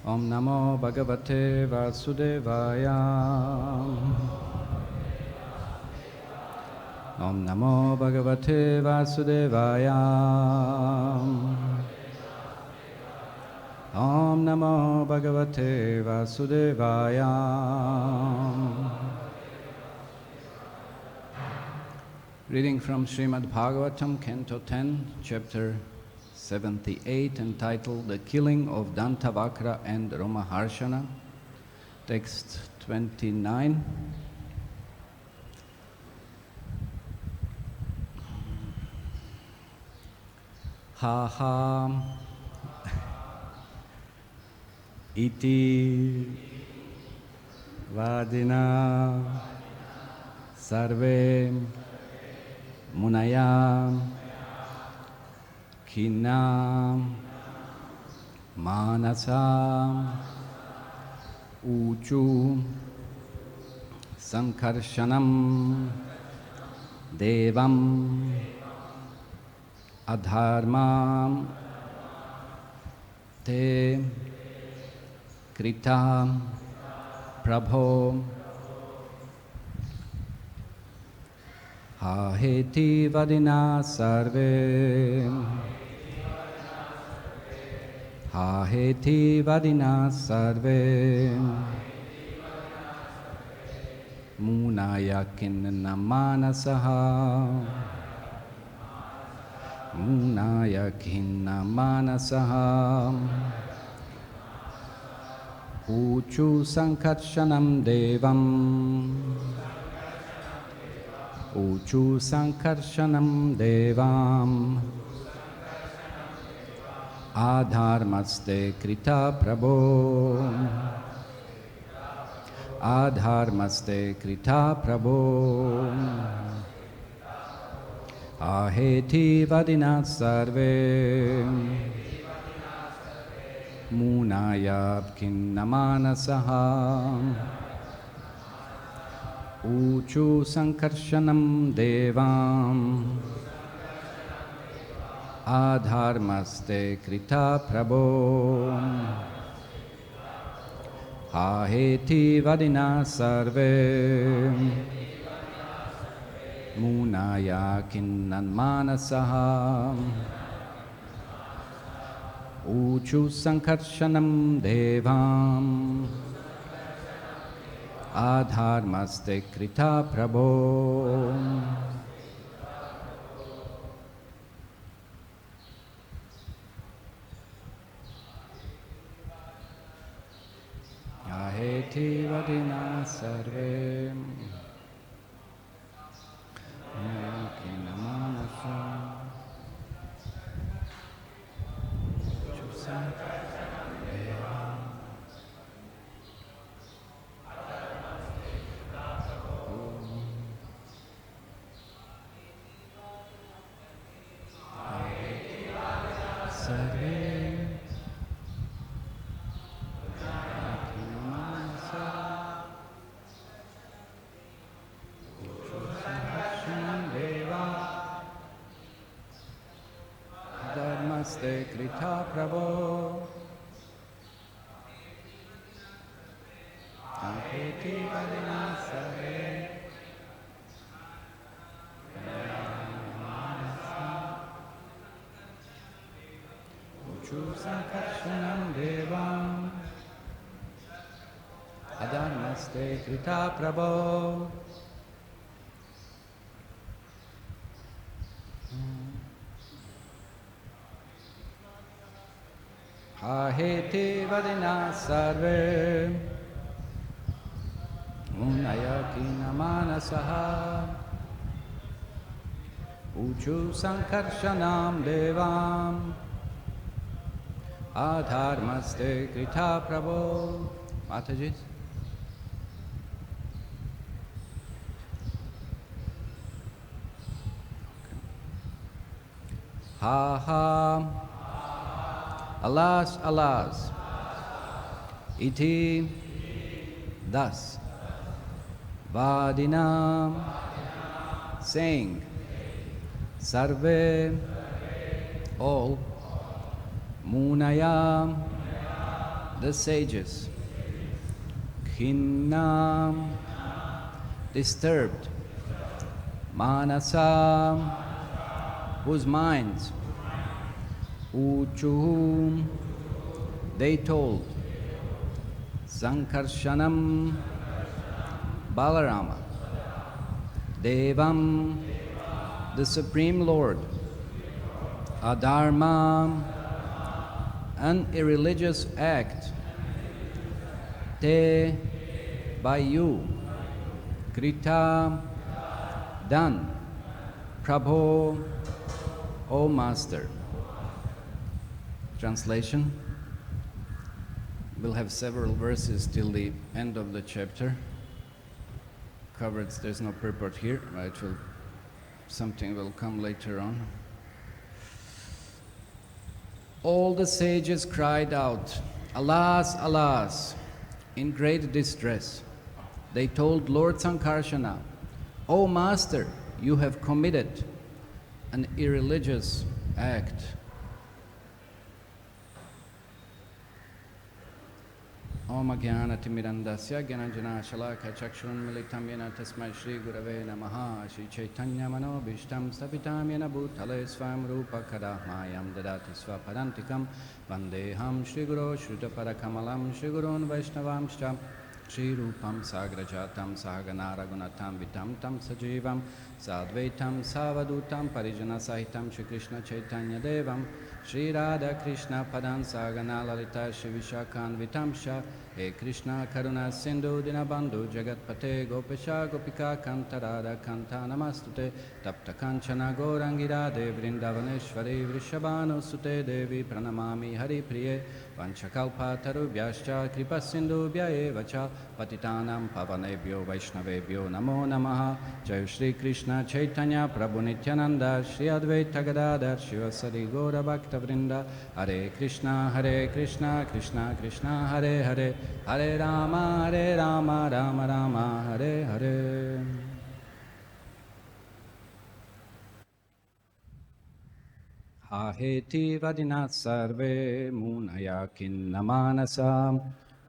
Om Namo Bhagavate Vasudevaya. Om Namo Bhagavate Vasudevaya. Om Namo Bhagavate Vasudevaya. Reading from Srimad Bhagavatam, Canto 10, Chapter 78, entitled The Killing of Dantavakra and Romaharshana, text 29. Ha ha iti vadina sarve munaya khinna manasa uchu sankarshanam devam adharmam te krita prabho haheti vadina sarve haheti vadina sarve munaya kinna manasaha munaya kinna manasaha uchu sankarshanam devam uchu sankarshanam devam adharmaste krita prabho adharmaste krita prabho aheti vadina sarve munaya kinna manasaha uchu sankarshanam devam adharmaste krita prabho aheti vadina sarve munaya kinna manasaha uchu sankarshanam devam adharmaste krita prabho aheti vadina sarve kinna manasa Namaste Krita Prabho Aheti Vadina Sare Uchu Sankarshanam Devam Adharmaste Krita Prabho aheti vadina sarve munaya kinna manasaha uchu sankarshanam devam adharmaste krita prabho. Mataji. Ha ha. Alas, alas, iti, thus, vadinam, saying, sarve, all, munaya, the sages, Khinnam, disturbed, Manasam, whose minds, Uchuhum, they told, Sankarshanam, Balarama, Devam, the Supreme Lord, Adharma, an irreligious act, Te, by you, Krita, done, Prabhu, O Master. Translation. We'll have several verses till the end of the chapter. Covered, there's no purport here, right? Something will come later on. All the sages cried out, Alas, alas, in great distress. They told Lord Sankarsana, O Master, you have committed an irreligious act. Om Jnanatimirandasya Gyananjana Shalaka Chakshurun Militam Yena Tasmai Shri Gurave Namaha Shri Chaitanya Mano Bhishtam Stapitam Yena Bhutale Swam Rupa Kadahmayam Dadati Swapadantikam Vandeham Shri Guru Shruta Parakamalam Shri Gurun Vaishnavamshcha Shri Rupam Sagrajatam Sahagana Ragunatam Vitam Tam Sajivam Sadvaitam Savadutam Parijana Sahitam Shri Krishna Chaitanya Devam Shri Radha Krishna Padan Sagana Lalita Shri Vishakan Vitamsha He Krishna Karuna Sindhu Dinabandhu Jagatpate Gopesha Gopika Kanta Radha Kanta Namastute Tapta Kanchana Gorangira Devrindavaneshwari Vrishabhanu Sute Devi Pranamami Hari Priye Vanchakalpa Tarubhyascha Kripa Sindhu Vyayevacha Patitanam Pavanebhyo Vaishnavebhyo Namo Namaha Jai Shri Krishna Chaitanya Prabhu Nityananda Shri Advaita Gadadhar Shivasari Gaura Bhakta Vrinda Hare Krishna Krishna Krishna Hare Hare Hare Rama Rama Rama Hare Hare. Aheti vadinat sarve munaya kinnamanasam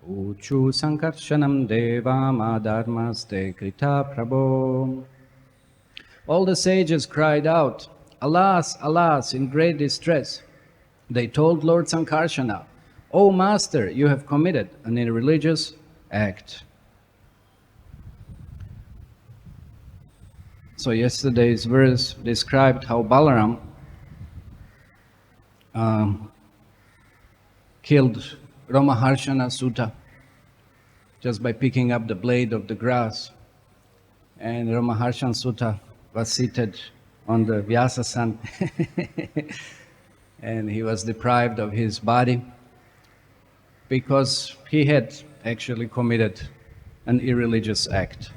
uchu sankarshanam devam adharmaste krita prabho. All the sages cried out, Alas, alas, in great distress. They told Lord Sankarsana, O Master, you have committed an irreligious act. So yesterday's verse described how Balaram killed Ramaharshana Sutta just by picking up the blade of the grass. And Ramaharshana Sutta was seated on the Vyasasan and he was deprived of his body because he had actually committed an irreligious act.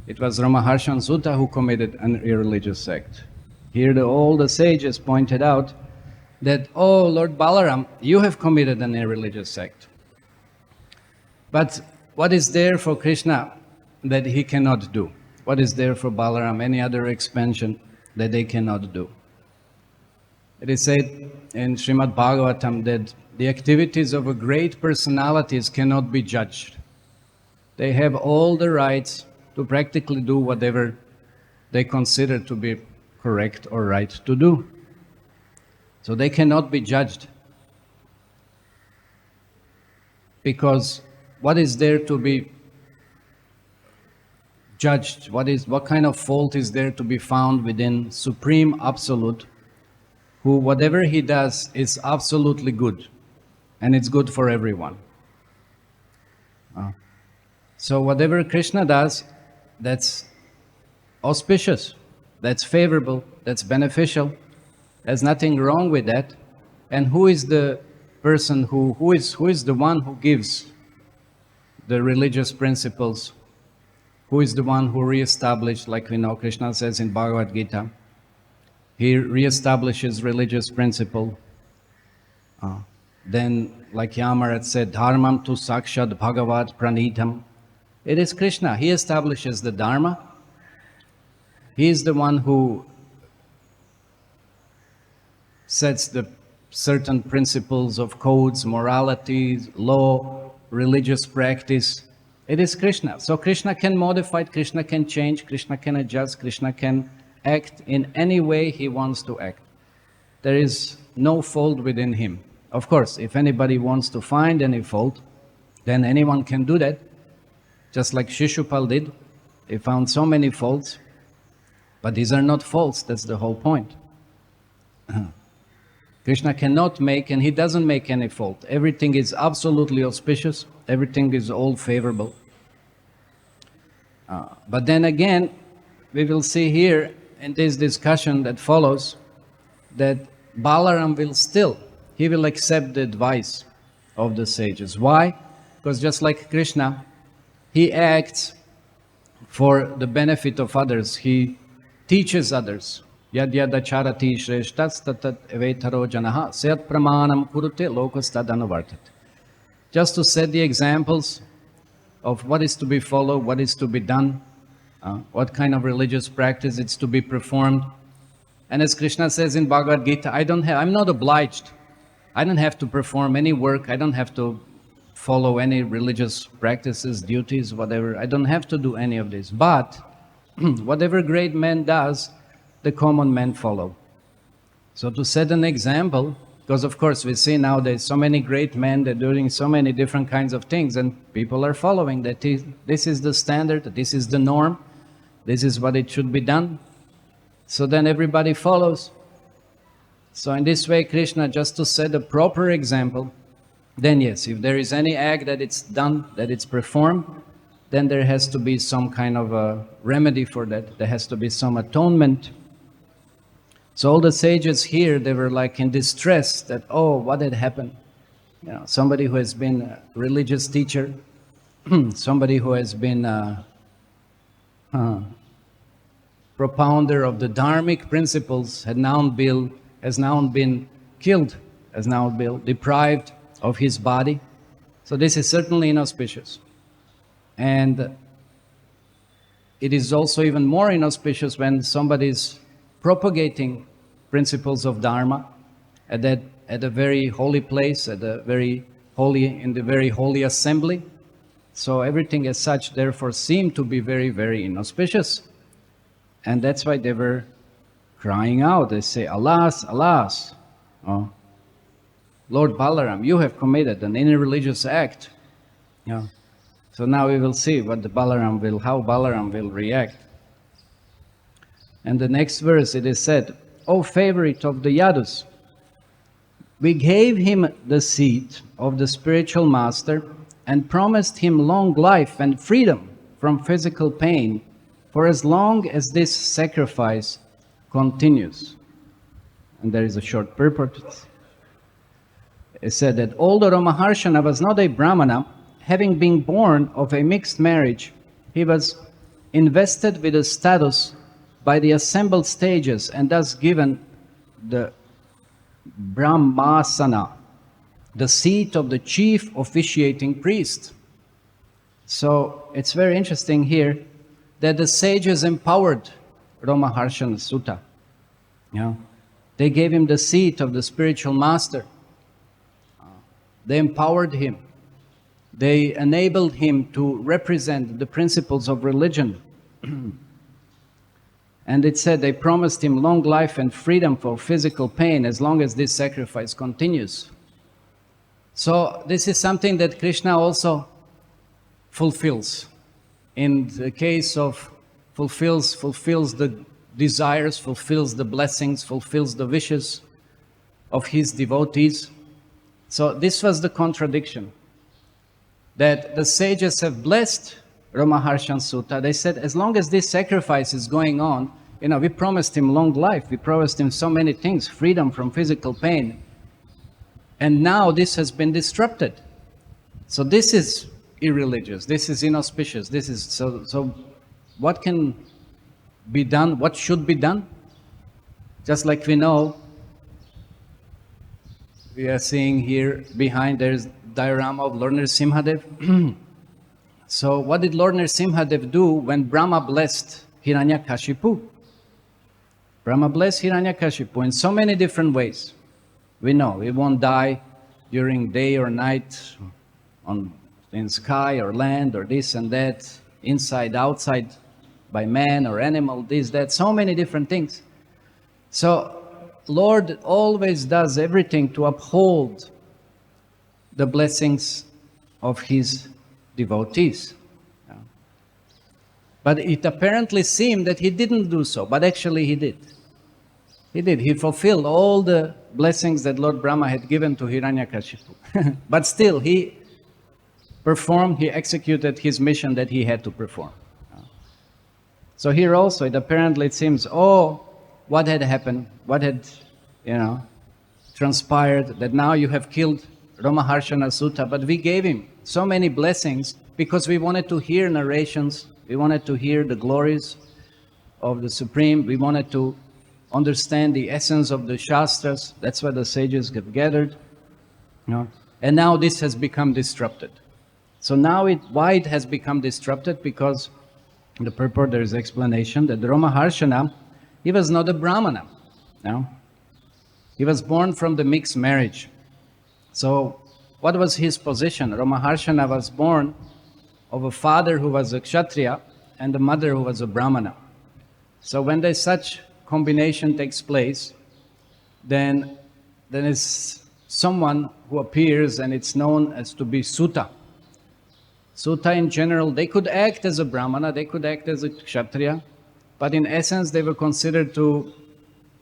It was Ramaharshana Sutta who committed an irreligious act. Here all the sages pointed out that, oh Lord Balaram, you have committed an irreligious act. But what is there for Krishna that he cannot do? What is there for Balaram, any other expansion that they cannot do? It is said in Srimad Bhagavatam that the activities of a great personalities cannot be judged. They have all the rights to practically do whatever they consider to be correct or right to do. So they cannot be judged. Because what is there to be judged? What kind of fault is there to be found within Supreme Absolute, who whatever he does is absolutely good, and it's good for everyone. So whatever Krishna does, that's auspicious, that's favorable, that's beneficial. There's nothing wrong with that. And who is the person who is the one who gives the religious principles? Who is the one who reestablished, like we know Krishna says in Bhagavad-gita, he reestablishes religious principle. Then, like Yamarat said, Dharmam tu sakshat Bhagavat pranitam. It is Krishna. He establishes the Dharma. He is the one who sets the certain principles of codes, moralities, law, religious practice, it is Krishna. So Krishna can modify it, Krishna can change, Krishna can adjust, Krishna can act in any way he wants to act. There is no fault within him. Of course, if anybody wants to find any fault, then anyone can do that, just like Shishupal did. He found so many faults, but these are not faults, that's the whole point. Krishna cannot make, and he doesn't make any fault. Everything is absolutely auspicious, everything is all favorable. But then again, we will see here in this discussion that follows that Balaram will still, he will accept the advice of the sages. Why? Because just like Krishna, he acts for the benefit of others, he teaches others. Yad yad acharati shreshtas tatat evetaro janaha sayat pramanam kurute lokastad anuvartat. Just to set the examples of what is to be followed, what is to be done, what kind of religious practice is to be performed. And as Krishna says in Bhagavad-gita, I'm not obliged. I don't have to perform any work, I don't have to follow any religious practices, duties, whatever. I don't have to do any of this. But whatever great man does, the common men follow. So to set an example, because of course we see nowadays so many great men, they're doing so many different kinds of things and people are following that this is the standard, this is the norm, this is what it should be done. So then everybody follows. So in this way Krishna, just to set a proper example, then yes, if there is any act that it's done, that it's performed, then there has to be some kind of a remedy for that. There has to be some atonement. So all the sages here, they were like in distress that, oh, what had happened? You know, somebody who has been a religious teacher, somebody who has been a propounder of the dharmic principles has now been killed, has now been deprived of his body. So this is certainly inauspicious. And it is also even more inauspicious when somebody is propagating principles of Dharma at a very holy place, in the very holy assembly. So everything as such therefore seemed to be very, very inauspicious. And that's why they were crying out. They say, alas, alas, oh, Lord Balaram, you have committed an irreligious act. Yeah. So now we will see how Balaram will react. And the next verse it is said, O favorite of the Yadus, we gave him the seat of the spiritual master and promised him long life and freedom from physical pain for as long as this sacrifice continues. And there is a short purport. It said that although Ramaharshana was not a Brahmana, having been born of a mixed marriage, he was invested with a status by the assembled stages and thus given the Brahmasana, the seat of the chief officiating priest. So it's very interesting here that the sages empowered Ramaharshana Sutta. They gave him the seat of the spiritual master. They empowered him. They enabled him to represent the principles of religion. And it said they promised him long life and freedom for physical pain as long as this sacrifice continues. So this is something that Krishna also fulfills. In the case of fulfills the desires, fulfills the blessings, fulfills the wishes of his devotees. So this was the contradiction. That the sages have blessed Ramaharshana Sutta. They said, as long as this sacrifice is going on, we promised him long life, we promised him so many things, freedom from physical pain. And now this has been disrupted. So this is irreligious, this is inauspicious, this is, so what can be done, what should be done? Just like we know, we are seeing here behind, there's diorama of Lord Nrsimhadev. So what did Lord Nrsimhadev do when Brahma blessed Hiranyakashipu? Brahma blessed Hiranyakashipu in so many different ways. We know he won't die during day or night on in sky or land or this and that, inside, outside, by man or animal, this, that, so many different things. So Lord always does everything to uphold the blessings of his devotees. But it apparently seemed that he didn't do so, but actually he did. He did. He fulfilled all the blessings that Lord Brahma had given to Hiranyakashipu. But still, he executed his mission that he had to perform. So here also, it seems, what had happened, what had, transpired, that now you have killed Ramaharshana Sutta, but we gave him so many blessings because we wanted to hear narrations, we wanted to hear the glories of the Supreme, we wanted to understand the essence of the Shastras, that's why the sages have gathered, and now this has become disrupted. So now why it has become disrupted? Because in the purport there is explanation that the Ramaharshana, he was not a Brahmana. No? He was born from the mixed marriage. So what was his position? Ramaharshana was born of a father who was a Kshatriya and a mother who was a Brahmana. So when there's such combination takes place, then is someone who appears and it's known as to be Sutta. Sutta in general, they could act as a Brahmana, they could act as a Kshatriya, but in essence they were considered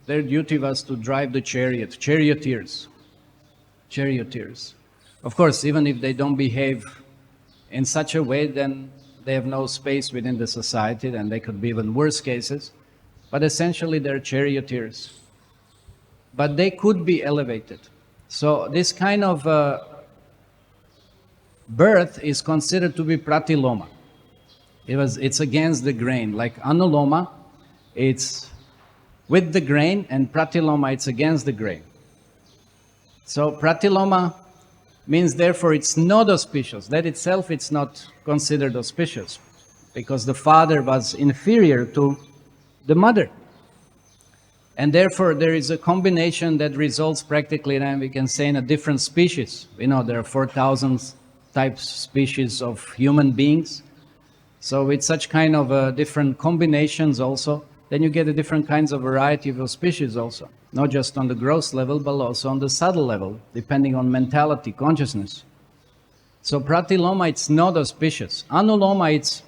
their duty was to drive the charioteers. Of course, even if they don't behave in such a way, then they have no space within the society, then they could be even worse cases. But essentially they're charioteers. But they could be elevated. So this kind of birth is considered to be pratiloma. It's against the grain. Like anuloma, it's with the grain, and pratiloma, it's against the grain. So pratiloma means therefore it's not auspicious. That itself, it's not considered auspicious because the father was inferior to the mother. And therefore there is a combination that results practically, then we can say, in a different species. There are 4,000 types, species of human beings. So with such kind of different combinations also, then you get a different kinds of variety of species also. Not just on the gross level, but also on the subtle level, depending on mentality, consciousness. So pratiloma, it's not auspicious. Anuloma, it's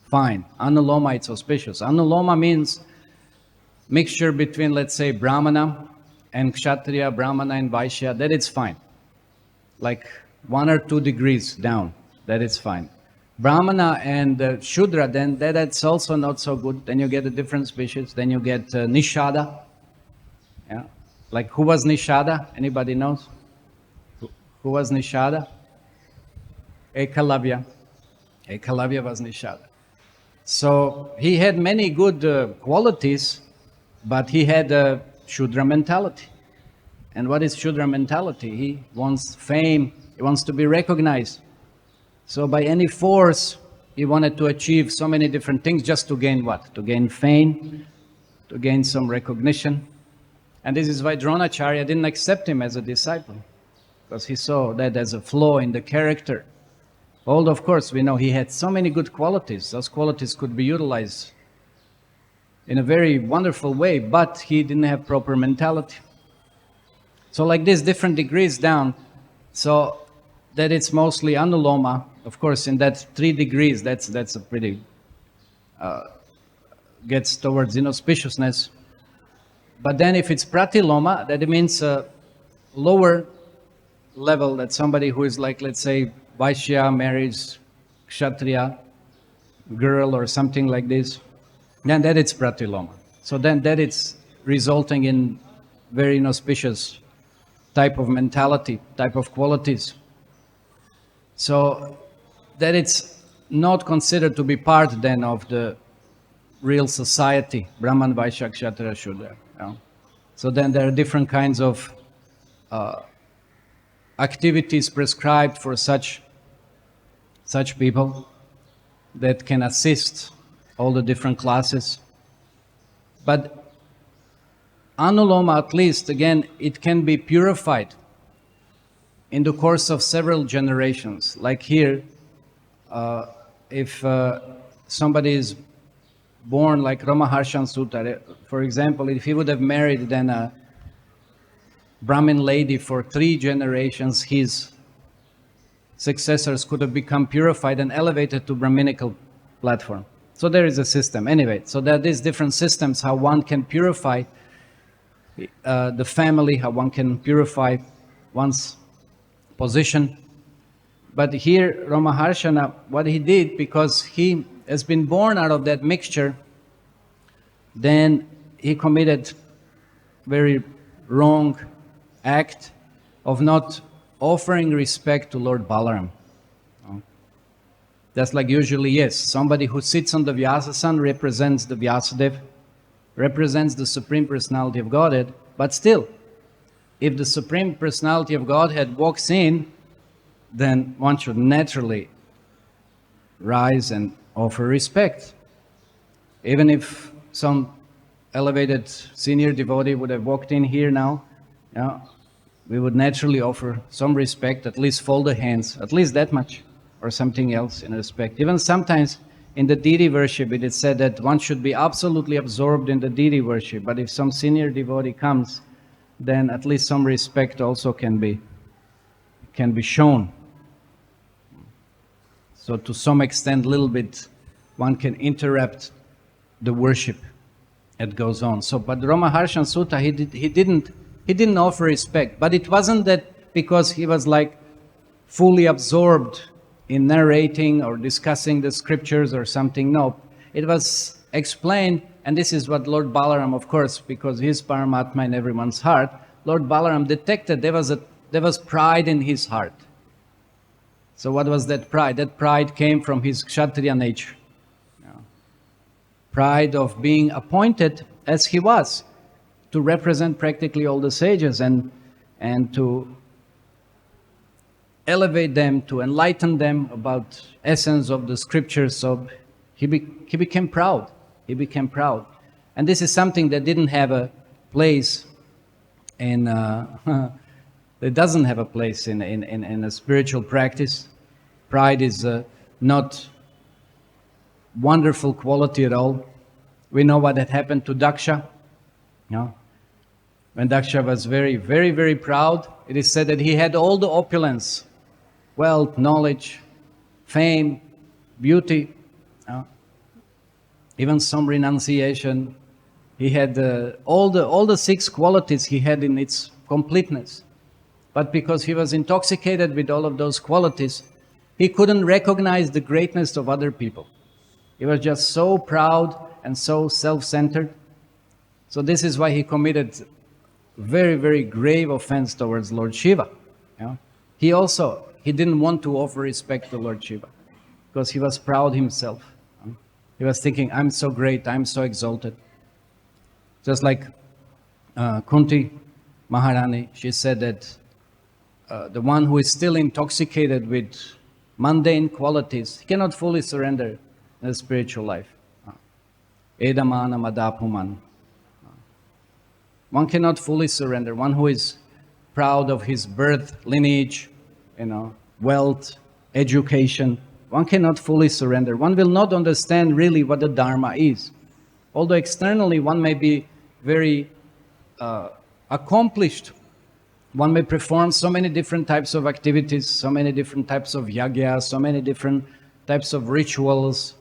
fine. Anuloma, it's auspicious. Anuloma means mixture between, let's say, Brahmana and Kshatriya, Brahmana and Vaishya, that it's fine. Like 1 or 2 degrees down, that it's fine. Brahmana and Shudra, then that's also not so good. Then you get a different species. Then you get Nishada. Yeah, like who was Nishada? Anybody knows? Who was Nishada? Ekalavya. Ekalavya was Nishada. So he had many good qualities, but he had a Shudra mentality. And what is Shudra mentality? He wants fame, he wants to be recognized. So by any force, he wanted to achieve so many different things just to gain what? To gain fame, to gain some recognition. And this is why Dronacharya didn't accept him as a disciple, because he saw that as a flaw in the character. Although, of course, we know he had so many good qualities. Those qualities could be utilized in a very wonderful way, but he didn't have proper mentality. So like this, different degrees down, so that it's mostly anuloma. Of course, in that 3 degrees, that's a pretty, gets towards inauspiciousness. But then if it's pratiloma, that means a lower level, that somebody who is like, let's say, Vaishya marries Kshatriya girl or something like this, then that it's pratiloma. So then that it's resulting in very inauspicious type of mentality, type of qualities. So that it's not considered to be part then of the real society, Brahman, Vaishya, Kshatriya, Shudra. So then there are different kinds of activities prescribed for such people that can assist all the different classes. But anuloma, at least, again, it can be purified in the course of several generations. Like here, if somebody is born like Ramaharshan Sutta, for example, if he would have married then a Brahmin lady for 3 generations, his successors could have become purified and elevated to Brahminical platform. So there is a system. Anyway, so there are these different systems, how one can purify the family, how one can purify one's position. But here, Ramaharshana, what he did, because he has been born out of that mixture, then he committed very wrong act of not offering respect to Lord Balaram. That's like usually, yes, somebody who sits on the Vyasasan represents the Vyasadeva, represents the Supreme Personality of Godhead, but still, if the Supreme Personality of Godhead walks in, then one should naturally rise and offer respect. Even if some elevated senior devotee would have walked in here now, we would naturally offer some respect, at least fold the hands, at least that much, or something else in respect. Even sometimes in the deity worship, it is said that one should be absolutely absorbed in the deity worship, but if some senior devotee comes, then at least some respect also can be shown. So to some extent, little bit, one can interrupt the worship that goes on. So, but Ramaharshan Sutta, he didn't offer respect, but it wasn't that because he was like fully absorbed in narrating or discussing the scriptures or something. No, it was explained, and this is what Lord Balaram, of course, because he is Paramatma in everyone's heart, Lord Balaram detected there was pride in his heart. So what was that pride? That pride came from his Kshatriya nature. Pride of being appointed as he was to represent practically all the sages and to elevate them, to enlighten them about essence of the scriptures. So he became proud. He became proud. And this is something that didn't have a place in, it doesn't have a place in a spiritual practice. Pride is not wonderful quality at all. We know what had happened to Daksha. When Daksha was very, very, very proud, it is said that he had all the opulence, wealth, knowledge, fame, beauty, even some renunciation. He had all the 6 qualities he had in its completeness. But because he was intoxicated with all of those qualities, he couldn't recognize the greatness of other people. He was just so proud and so self-centered. So this is why he committed very, very grave offense towards Lord Shiva. He didn't want to offer respect to Lord Shiva because he was proud himself. He was thinking, I'm so great, I'm so exalted. Just like Kunti Maharani, she said that the one who is still intoxicated with mundane qualities, he cannot fully surrender in the spiritual life. Edamana madapuman. One cannot fully surrender. One who is proud of his birth, lineage, wealth, education, one cannot fully surrender. One will not understand really what the Dharma is. Although externally one may be very accomplished, one may perform so many different types of activities, so many different types of yajna, so many different types of rituals,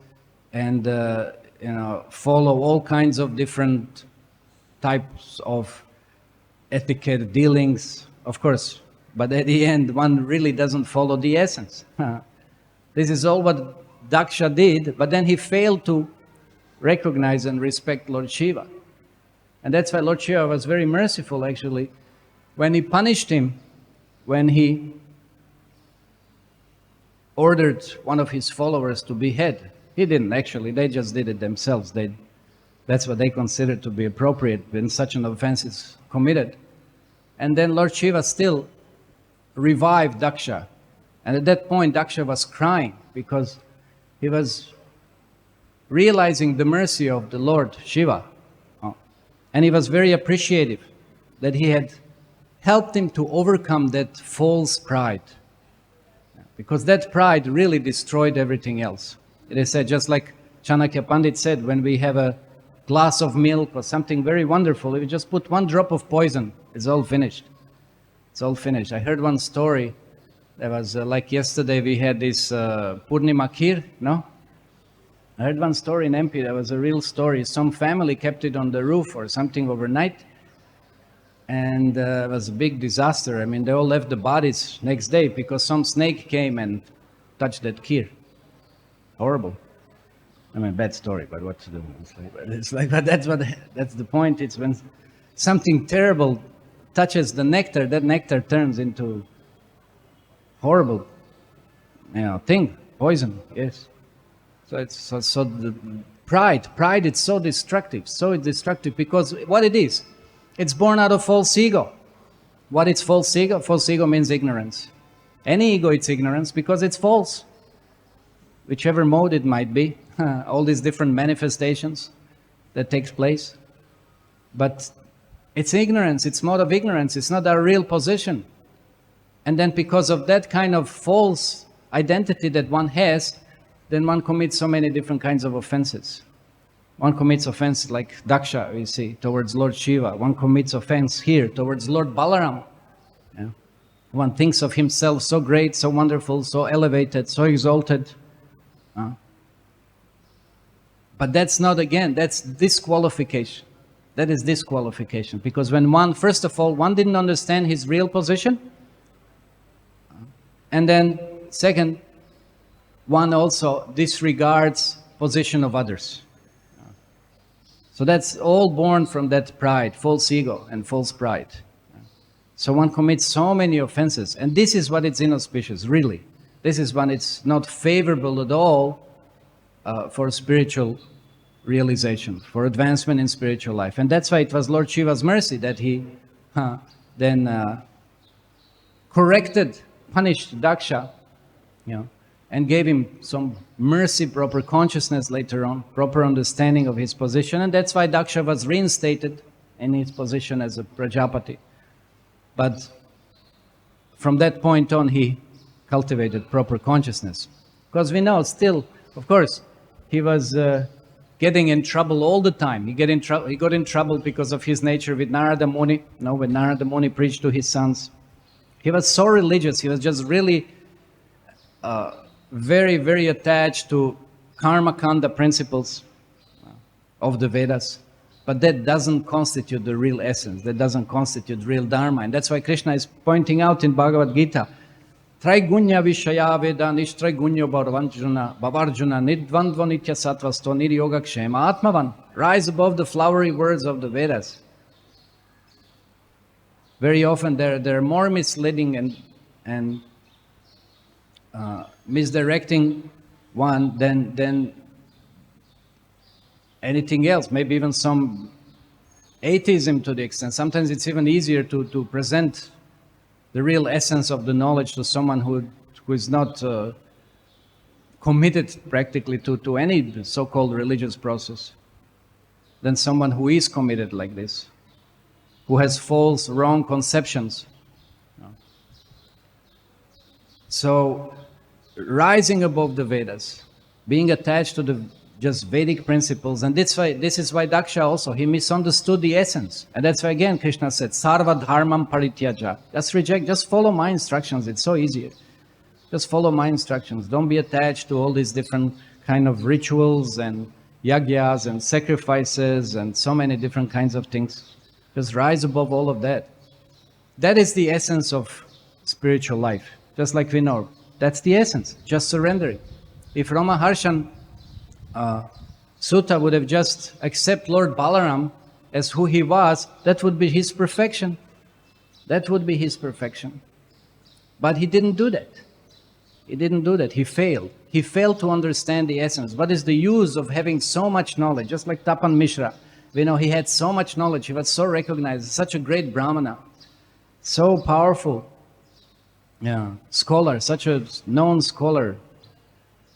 and follow all kinds of different types of etiquette, dealings, of course. But at the end, one really doesn't follow the essence. This is all what Daksha did, but then he failed to recognize and respect Lord Shiva. And that's why Lord Shiva was very merciful, actually, when he punished him, when he ordered one of his followers to behead. He didn't actually, they just did it themselves. That's what they considered to be appropriate when such an offense is committed. And then Lord Shiva still revived Daksha. And at that point, Daksha was crying because he was realizing the mercy of the Lord Shiva. And he was very appreciative that he had helped him to overcome that false pride. Because that pride really destroyed everything else. It is said, just like Chanakya Pandit said, when we have a glass of milk or something very wonderful, if you just put one drop of poison, it's all finished. It's all finished. I heard one story. There was like yesterday we had this Purnima Kheer, no? I heard one story in MP, that was a real story. Some family kept it on the roof or something overnight, and it was a big disaster. I mean, they all left the bodies next day because some snake came and touched that kheer. Horrible. I mean, bad story, but what to do? But that's the point. It's when something terrible touches the nectar, that nectar turns into horrible, thing, poison. Yes. So it's so the pride. It's so destructive because what it is, it's born out of false ego. What is false ego? False ego means ignorance. Any ego, it's ignorance because it's false. Whichever mode it might be, all these different manifestations that takes place. But it's ignorance, it's mode of ignorance, it's not our real position. And then because of that kind of false identity that one has, then one commits so many different kinds of offenses. One commits offense like Daksha, we see, towards Lord Shiva. One commits offense here towards Lord Balaram. Yeah. One thinks of himself so great, so wonderful, so elevated, so exalted. But that's not, again, that's disqualification. That is disqualification. Because when one, first of all, one didn't understand his real position. And then, second, one also disregards position of others. So that's all born from that pride, false ego and false pride. So one commits so many offenses, and this is what it's inauspicious, really. This is when it's not favorable at all for spiritual realization, for advancement in spiritual life. And that's why it was Lord Shiva's mercy that he then corrected, punished Daksha, and gave him some mercy, proper consciousness later on, proper understanding of his position. And that's why Daksha was reinstated in his position as a Prajapati. But from that point on, he cultivated proper consciousness. Because we know still, of course, he was getting in trouble all the time. He got in trouble because of his nature with Narada Muni. When Narada Muni preached to his sons. He was so religious, he was just really very, very attached to karma kanda principles of the Vedas. But that doesn't constitute the real essence, that doesn't constitute real dharma. And that's why Krishna is pointing out in Bhagavad-gita, Traigunya Vishaya Veda Nishtraigunya Bhavarjuna Nidvandva Nitya Sattvasto Niryoga Kshema Atmavan. Rise above the flowery words of the Vedas. Very often they're more misleading and misdirecting one than anything else, maybe even some atheism to the extent. Sometimes it's even easier to present the real essence of the knowledge to someone who is not committed practically to any so-called religious process than someone who is committed like this, who has false, wrong conceptions. So, rising above the Vedas, being attached to the just Vedic principles, and this is why Daksha also, he misunderstood the essence. And that's why again Krishna said, Sarva dharmam parityaja. Just follow my instructions, it's so easy. Just follow my instructions. Don't be attached to all these different kind of rituals and yagyas and sacrifices and so many different kinds of things. Just rise above all of that. That is the essence of spiritual life. Just like we know, that's the essence, just surrendering. If Rama Harshan Sutta would have just accepted Lord Balaram as who he was, that would be his perfection. That would be his perfection. But he didn't do that. He didn't do that. He failed. He failed to understand the essence. What is the use of having so much knowledge? Just like Tapan Mishra. We know he had so much knowledge. He was so recognized. Such a great Brahmana. So powerful. Scholar. Such a known scholar.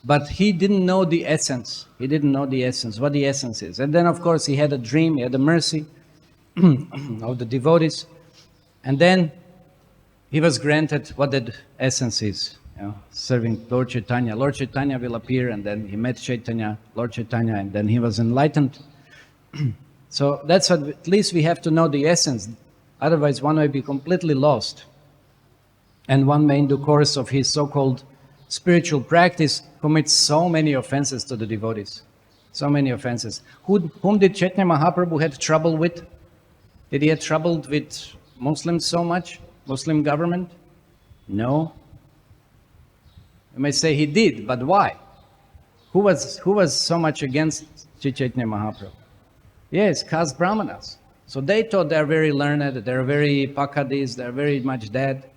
But he didn't know the essence. He didn't know the essence, what the essence is. And then, of course, he had a dream, he had the mercy of the devotees. And then he was granted what that essence is, serving Lord Chaitanya. Lord Chaitanya will appear, and then he met Chaitanya, Lord Chaitanya, and then he was enlightened. So that's what, at least we have to know the essence. Otherwise, one may be completely lost. And one may, in the course of his so-called spiritual practice, commit so many offenses to the devotees. So many offenses. Whom did Chaitanya Mahaprabhu had trouble with? Did he have trouble with Muslims so much? Muslim government? No. You may say he did, but why? Who was so much against Chaitanya Mahaprabhu? Yes, caste brahmanas. So they thought they're very learned, they're very pakadis, they're very much that.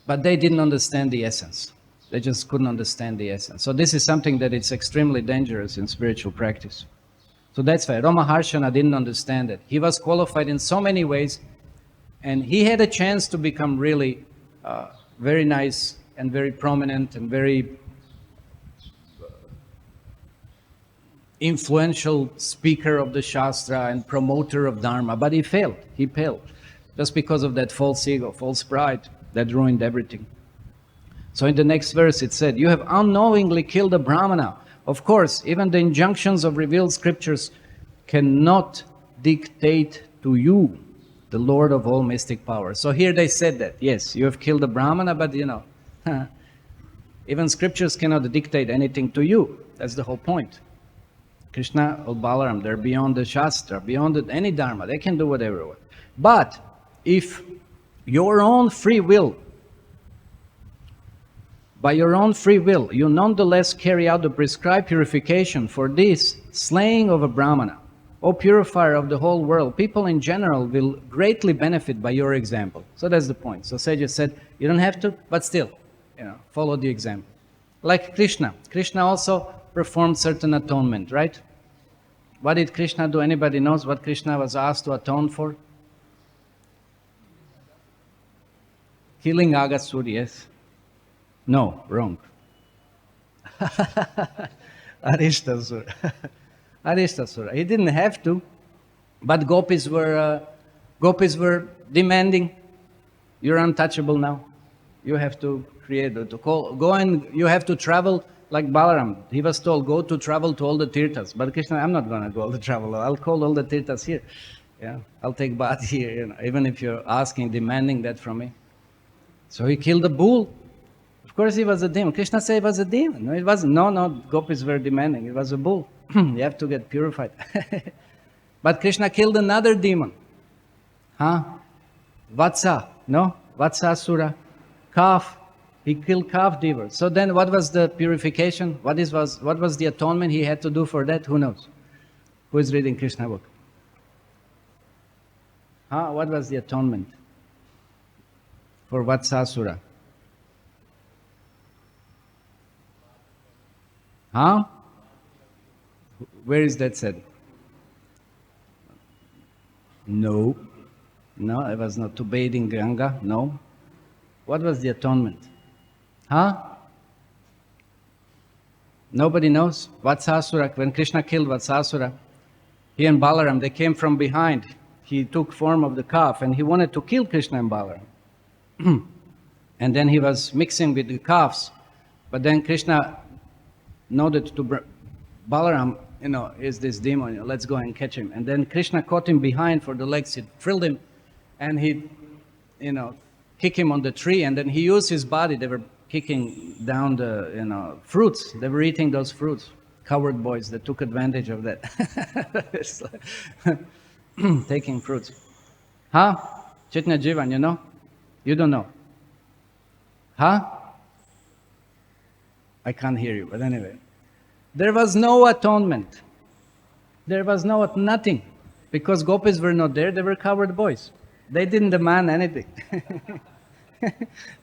But they didn't understand the essence. They just couldn't understand the essence. So this is something that is extremely dangerous in spiritual practice. So that's why Rama Harshana didn't understand it. He was qualified in so many ways, and he had a chance to become really very nice and very prominent and very influential speaker of the Shastra and promoter of Dharma, but he failed. He failed. Just because of that false ego, false pride, that ruined everything. So in the next verse it said, you have unknowingly killed a Brahmana. Of course, even the injunctions of revealed scriptures cannot dictate to you, the Lord of all mystic power. So here they said that, yes, you have killed a Brahmana, but even scriptures cannot dictate anything to you. That's the whole point. Krishna or Balaram, they're beyond the Shastra, beyond any Dharma. They can do whatever they want. But if your own free will, by your own free will, you nonetheless carry out the prescribed purification for this slaying of a Brahmana, O purifier of the whole world, people in general will greatly benefit by your example. So that's the point. So Saja said, you don't have to, but still, follow the example. Like Krishna. Krishna also performed certain atonement, right? What did Krishna do? Anybody knows what Krishna was asked to atone for? Killing Agasura, yes. No, wrong. Arishtasura. Arishtasura. He didn't have to, but gopis were demanding, you're untouchable now. You have to you have to travel like Balaram. He was told, go to travel to all the tirthas. But Krishna, I'm not going to go to travel. I'll call all the tirthas here. Yeah, I'll take bath here, even if you're asking, demanding that from me. So he killed a bull. Of course he was a demon. Krishna said he was a demon. No, it wasn't. No, gopis were demanding. It was a bull. You have to get purified. But Krishna killed another demon. Vatsa. No? Vatsasura. Calf. He killed calf devil. So then what was the purification? What was the atonement he had to do for that? Who knows? Who is reading Krishna book? What was the atonement for Vatsasura? Where is that said? No, it was not to bathe in Ganga. No. What was the atonement? Nobody knows. Vatsasura, when Krishna killed Vatsasura, he and Balaram, they came from behind. He took form of the calf and he wanted to kill Krishna and Balaram. And then he was mixing with the calves. But then Krishna nodded to Balaram, is this demon, let's go and catch him. And then Krishna caught him behind for the legs, he thrilled him, and he, kicked him on the tree, and then he used his body, they were kicking down the, fruits, they were eating those fruits. Coward boys that took advantage of that. Taking fruits. Chaitanya Jivan, you know? You don't know. I can't hear you, but anyway. There was no atonement. There was nothing. Because gopis were not there, they were coward boys. They didn't demand anything.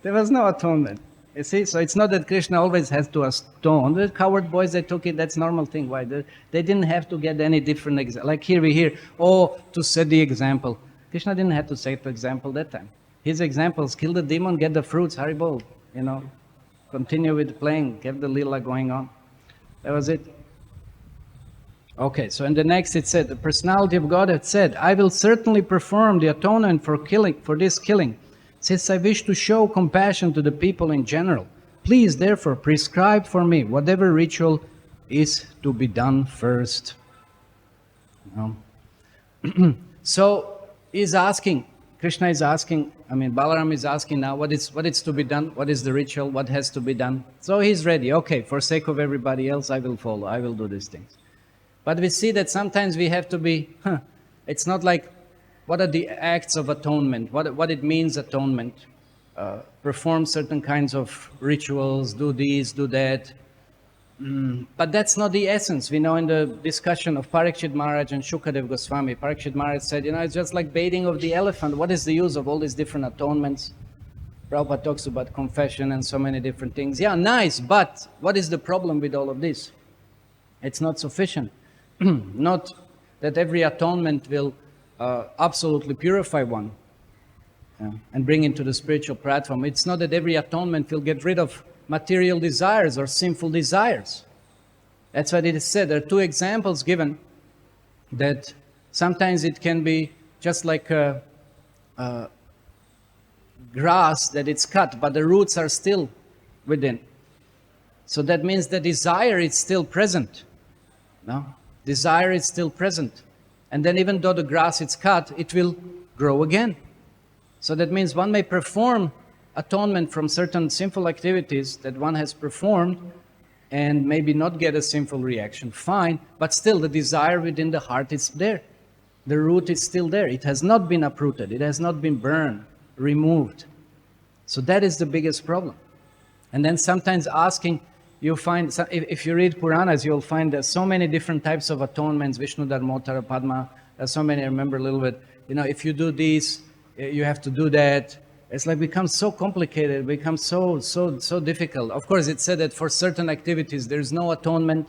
There was no atonement. You see, so it's not that Krishna always has to atone. The coward boys, they took it, that's normal thing. Why? They didn't have to get any different example. Like here we hear, to set the example. Krishna didn't have to set the example that time. His examples, kill the demon, get the fruits, Haribol, continue with playing, keep the lila going on. That was it. Okay, so in the next it said, the personality of God had said, I will certainly perform the atonement for this killing, since I wish to show compassion to the people in general. Please, therefore, prescribe for me whatever ritual is to be done first. So he's asking, Krishna is asking, Balaram is asking now, what is to be done? What is the ritual? What has to be done? So he's ready. Okay, for sake of everybody else, I will follow. I will do these things. But we see that sometimes we have to be, it's not like, what are the acts of atonement? What it means, atonement? Perform certain kinds of rituals, do this, do that. But that's not the essence. We know in the discussion of Parikshit Maharaj and Shukadev Goswami, Parikshit Maharaj said, it's just like bathing of the elephant. What is the use of all these different atonements? Prabhupada talks about confession and so many different things. Yeah, nice, but what is the problem with all of this? It's not sufficient. Not that every atonement will absolutely purify one and bring into the spiritual platform. It's not that every atonement will get rid of material desires or sinful desires. That's what it is said. There are two examples given, that sometimes it can be just like a grass that it's cut, but the roots are still within. So that means the desire is still present. No? Desire is still present. And then even though the grass is cut, it will grow again. So that means one may perform atonement from certain sinful activities that one has performed and maybe not get a sinful reaction. Fine, but still the desire within the heart is there. The root is still there. It has not been uprooted. It has not been burned, removed. So that is the biggest problem. And then sometimes asking, you find, if you read Puranas, you'll find there's so many different types of atonements, Vishnu Dharmotara, Padma, there's so many, I remember a little bit, if you do this, you have to do that. It's like becomes so complicated, becomes so difficult. Of course, it's said that for certain activities, there's no atonement,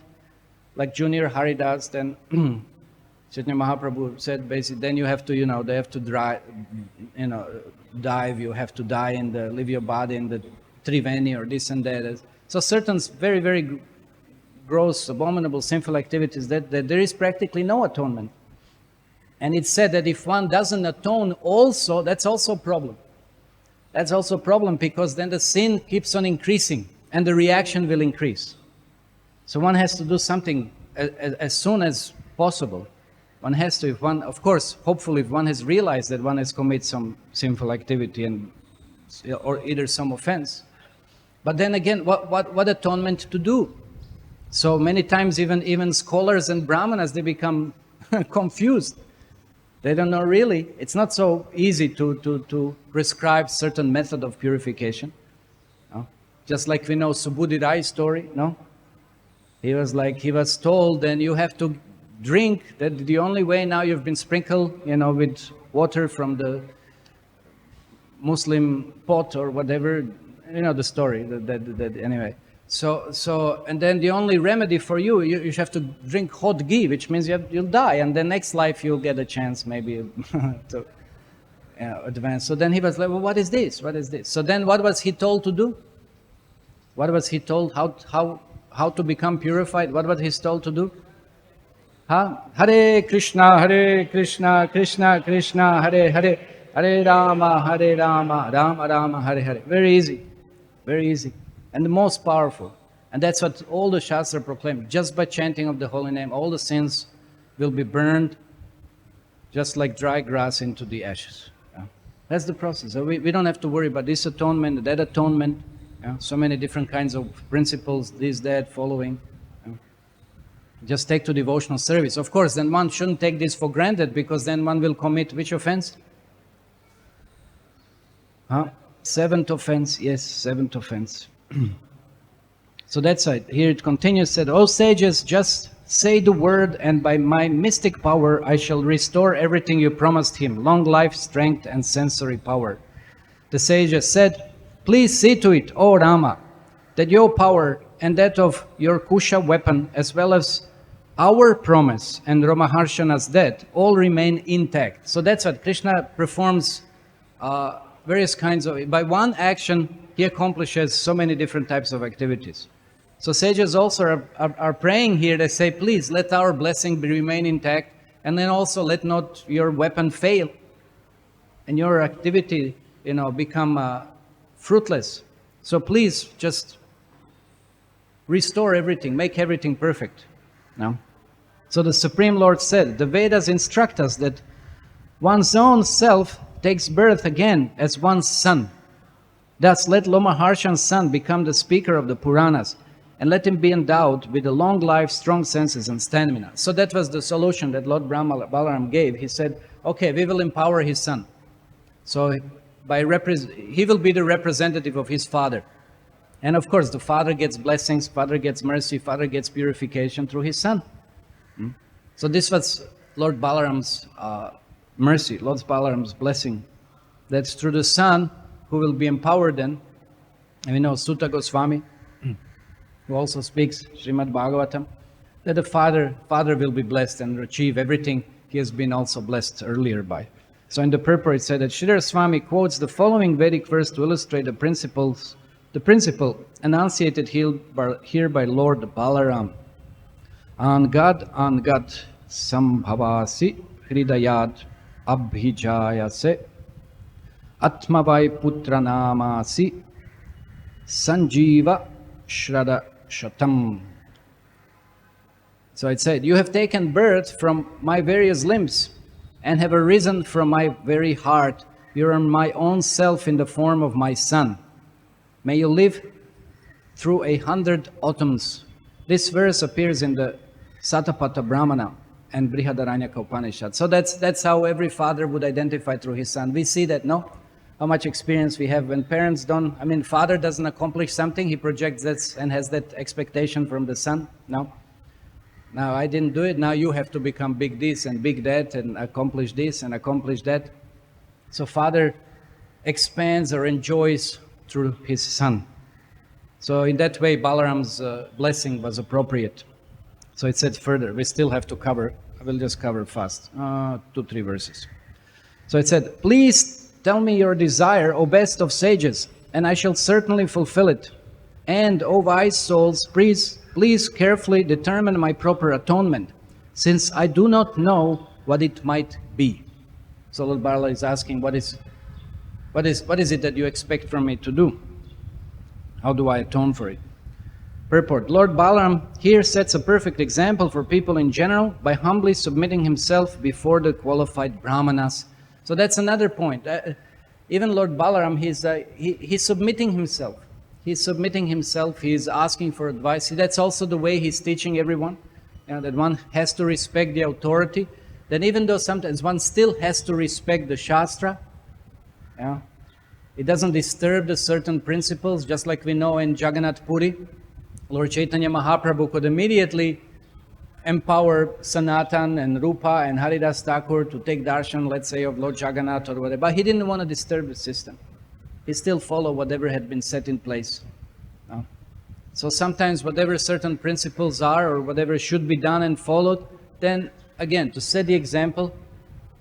like Junior Haridas, then Chaitanya Mahaprabhu said basically, then you have to, they have to dive, you have to die leave your body in the Triveni or this and that. So certain very, very gross, abominable, sinful activities that there is practically no atonement. And it's said that if one doesn't atone also, that's also a problem. That's also a problem because then the sin keeps on increasing and the reaction will increase. So one has to do something as soon as possible. One has to, of course, hopefully if one has realized that one has committed some sinful activity or either some offense. But then again, what atonement to do? So many times even scholars and brahmanas, they become confused. They don't know really. It's not so easy to prescribe certain method of purification. No? Just like we know Subudhi Rai's story, no? He was told, then you have to drink, that the only way now you've been sprinkled, with water from the Muslim pot or whatever, the story, that anyway. So, and then the only remedy for you have to drink hot ghee, which means you'll die, and the next life you'll get a chance maybe to advance. So then he was like, well, what is this? What is this? So then what was he told to do? What was he told? How to become purified? What was he told to do? Hare Krishna, Krishna Krishna, Hare Hare, Hare Rama, Rama Rama, Hare Hare. Very easy, very easy. And the most powerful. And that's what all the Shastra proclaim. Just by chanting of the holy name, all the sins will be burned just like dry grass into the ashes. Yeah. That's the process. So we don't have to worry about this atonement, that atonement. Yeah. So many different kinds of principles, this, that, following. Yeah. Just take to devotional service. Of course, then one shouldn't take this for granted, because then one will commit which offense? Seventh offense. Yes, seventh offense. So that's it. Here it continues, said, O sages, just say the word, and by my mystic power I shall restore everything you promised him, long life, strength, and sensory power. The sages said, please see to it, O Rama, that your power and that of your Kusha weapon, as well as our promise and Ramaharshana's death, all remain intact. So that's what Krishna performs various kinds of, by one action, he accomplishes so many different types of activities. So sages also are praying here. They say, please let our blessing remain intact, and then also let not your weapon fail and your activity, become fruitless. So please just restore everything, make everything perfect. No? So the Supreme Lord said, the Vedas instruct us that one's own self takes birth again as one's son. Thus let Lomaharshan's son become the speaker of the Puranas, and let him be endowed with a long life, strong senses and stamina. So that was the solution that Lord Balaram gave. He said, okay, we will empower his son. So he will be the representative of his father. And of course, the father gets blessings, father gets mercy, father gets purification through his son. So this was Lord Balaram's mercy, Lord Balaram's blessing. That's through the son who will be empowered then. And we know Sutta Goswami, who also speaks Srimad Bhagavatam, that the father will be blessed and achieve everything he has been also blessed earlier by. So in the purport it said that Sridhar Swami quotes the following Vedic verse to illustrate the principle enunciated here by Lord Balaram. Angad sambhavasi hridayat abhijayase atmavai putranamasi sanjiva shraddha shatam. So it said, you have taken birth from my various limbs and have arisen from my very heart. You are my own self in the form of my son. May you live through 100 autumns. This verse appears in the Satapatha Brahmana and Brihadaranyaka Upanishad. So that's how every father would identify through his son. We see that, no? How much experience we have when parents father doesn't accomplish something, he projects that and has that expectation from the son. No? Now I didn't do it, now you have to become big this and big that and accomplish this and accomplish that. So father expands or enjoys through his son. So in that way, Balaram's blessing was appropriate. So it said further, we still have to cover, I will just cover fast, 2-3 verses. So it said, please tell me your desire, O best of sages, and I shall certainly fulfill it. And, O wise souls, please carefully determine my proper atonement, since I do not know what it might be. So Lord Bala is asking, what is it that you expect from me to do? How do I atone for it? Purport. Lord Balaram here sets a perfect example for people in general by humbly submitting himself before the qualified brahmanas. So that's another point. Even Lord Balaram, he's submitting himself. He's submitting himself, he's asking for advice. See, that's also the way he's teaching everyone, that one has to respect the authority. That even though sometimes one still has to respect the Shastra, it doesn't disturb the certain principles, just like we know in Jagannath Puri, Lord Chaitanya Mahaprabhu could immediately empower Sanatan and Rupa and Haridas Thakur to take darshan, let's say, of Lord Jagannath or whatever, but he didn't want to disturb the system. He still followed whatever had been set in place. So sometimes whatever certain principles are or whatever should be done and followed, then again, to set the example,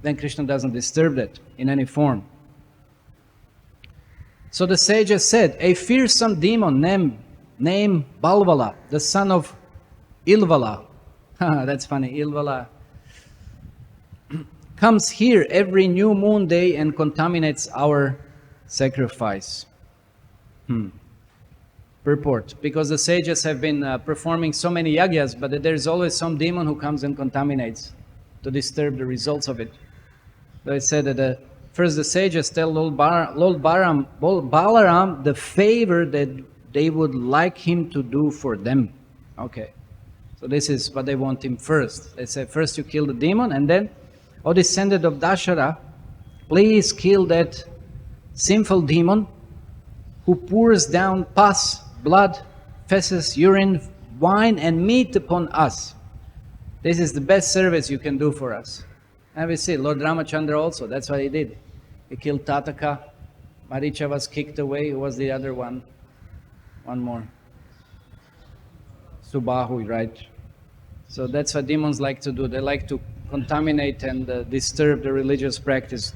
then Krishna doesn't disturb that in any form. So the sages said, a fearsome demon named Balvala, the son of Ilvala, that's funny, Ilvala, comes here every new moon day and contaminates our sacrifice. Purport. Because the sages have been performing so many yagyas, but there's always some demon who comes and contaminates to disturb the results of it. So I said that first the sages tell Lord Balaram the favor that they would like him to do for them. Okay. So this is what they want him first. They say, first you kill the demon, and then, O descendant of Dashara, please kill that sinful demon who pours down pus, blood, feces, urine, wine, and meat upon us. This is the best service you can do for us. And we see Lord Ramachandra also, that's what he did. He killed Tataka, Maricha was kicked away. Who was the other one? One more. Subahu, right? So that's what demons like to do. They like to contaminate and disturb the religious practice.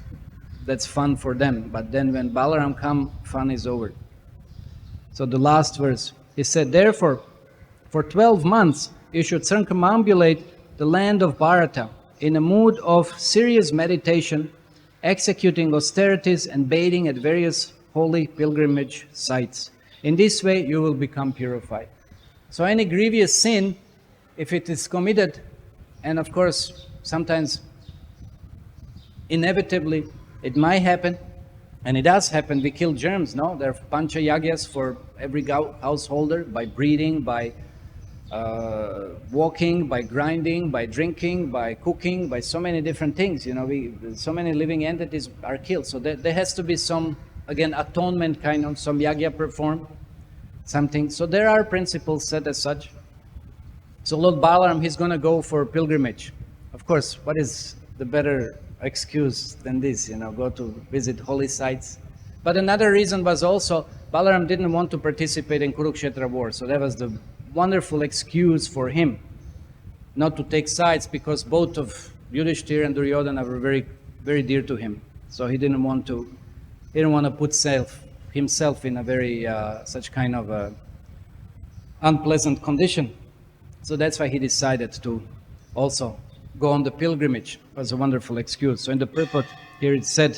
That's fun for them. But then when Balaram comes, fun is over. So the last verse, he said, therefore, For 12 months, you should circumambulate the land of Bharata in a mood of serious meditation, executing austerities and bathing at various holy pilgrimage sites. In this way, you will become purified. So any grievous sin, if it is committed, and of course, sometimes inevitably it might happen, and it does happen, we kill germs, no? There are pancha yagyas for every householder, by breathing, by walking, by grinding, by drinking, by cooking, by so many different things. You know, so many living entities are killed. So there has to be some, again, atonement kind of, some yagya performed, something. So there are principles set as such. So Lord Balaram, he's going to go for pilgrimage. Of course, what is the better excuse than this, you know, go to visit holy sites. But another reason was also, Balaram didn't want to participate in Kurukshetra war. So that was the wonderful excuse for him not to take sides, because both of Yudhishthira and Duryodhana were very, very dear to him. So he didn't want to put himself in a very such kind of unpleasant condition. So that's why he decided to also go on the pilgrimage. It was a wonderful excuse. So in the purport here it said,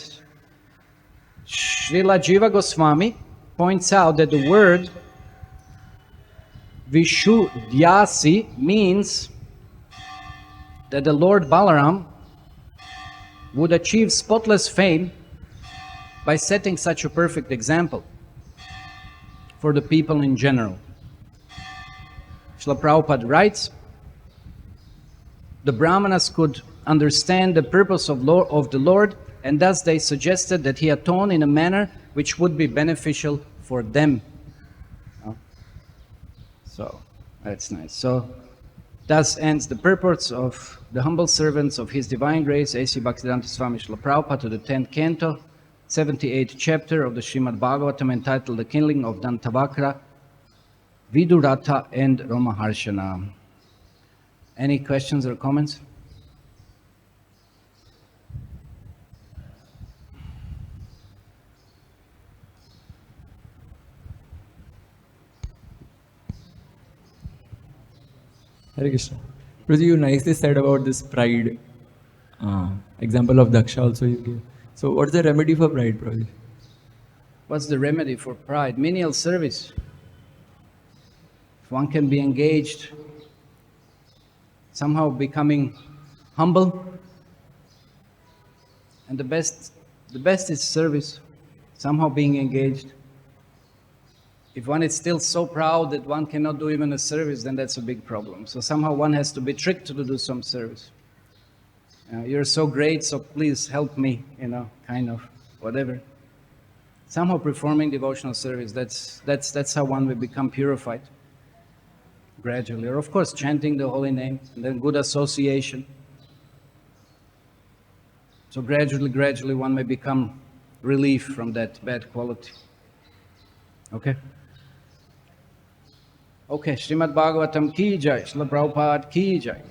Srila Jiva Goswami points out that the word Vishuddhyasi means that the Lord Balaram would achieve spotless fame by setting such a perfect example for the people in general. Srila Prabhupada writes, the Brahmanas could understand the purpose of the Lord, and thus they suggested that he atone in a manner which would be beneficial for them. So, that's nice. So, thus ends the purports of the humble servants of His Divine Grace, A.C. Bhaktivedanta Swami Srila Prabhupada, to the 10th canto, 78th chapter of the Srimad Bhagavatam, entitled The Kindling of Dantavakra, Viduratha and Romaharshana. Any questions or comments? Hare Krishna. Prabhuji, you nicely said about this pride. Example of Daksha also you gave. So what's the remedy for pride, Prabhuji? What's the remedy for pride? Menial service. If one can be engaged, somehow becoming humble, and the best is service, somehow being engaged. If one is still so proud that one cannot do even a service, then that's a big problem. So somehow one has to be tricked to do some service. You're so great, so please help me, kind of, whatever. Somehow performing devotional service, that's how one will become purified gradually. Or of course, chanting the holy name, and then good association. So gradually one may become relief from that bad quality. Okay? Okay, Srimad Bhagavatam ki jai, Srila Prabhupada ki jai.